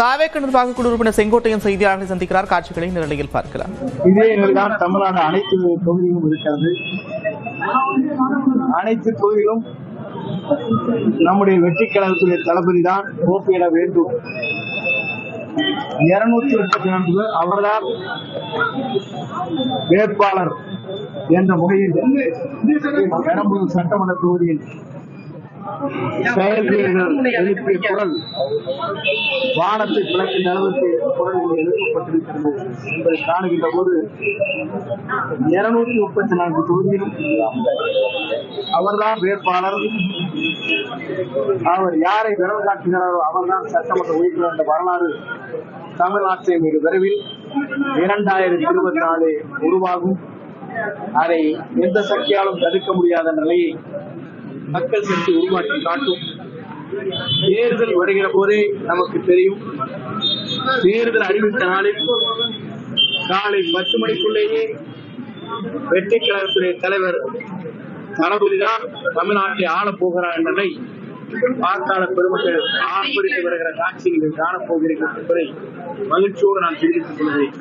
தாவேக நிர்வாக குழு உறுப்பினர் செங்கோட்டையன் செய்தியாளர்களை சந்திக்கிறார். காட்சிகளை இந்த நிலையில் பார்க்கலாம். இதே நிலைதான் தமிழ்நாடு அனைத்து தொகுதியிலும் இருக்கிறது. அனைத்து தொகுதியிலும் நம்முடைய வெற்றி கழகத்துடைய தளபதி தான் போட்டியிட வேண்டும். 234 பேர் அவர்தான் வேட்பாளர் என்ற முறையில் பெரம்பலூர் சட்டமன்ற தொகுதியில் செயல்வீரர்கள் எழுப்பிய குரல் வானத்தை பிளக்கின்ற அளவுக்கு குரல்கள் எழுப்பப்பட்டிருக்கிறது என்பதை காணுகின்ற போது 234 தொகுதியிலும் அவர்தான் வேட்பாளர். அவர் யாரை விரல் காட்டுகிறாரோ அவர்தான் சட்டமன்ற உறுப்பினர் என்ற வரலாறு தமிழ்நாட்டை மிக விரைவில் 2024 உருவாகும். அதை எந்த சக்தியாலும் தடுக்க முடியாத நிலையை மக்கள் சக்தி உருவாக்கி காட்டும். தேர்தல் வருகிற போதே நமக்கு தெரியும். தேர்தல் அறிவித்த நாளில் காலை 10 மணிக்குள்ளேயே வெற்றி கழகத்துடைய தலைவர் தளபதிதான் தமிழ்நாட்டை ஆளப் போகிறார் என்பதை வாக்காளர் பெருமக்கள் ஆர்ப்பரித்து வருகிற காட்சிகளை காணப்போகிறீர்கள் என்பதை மகிழ்ச்சியோடு நான் தெரிவித்துக் கொள்கிறேன்.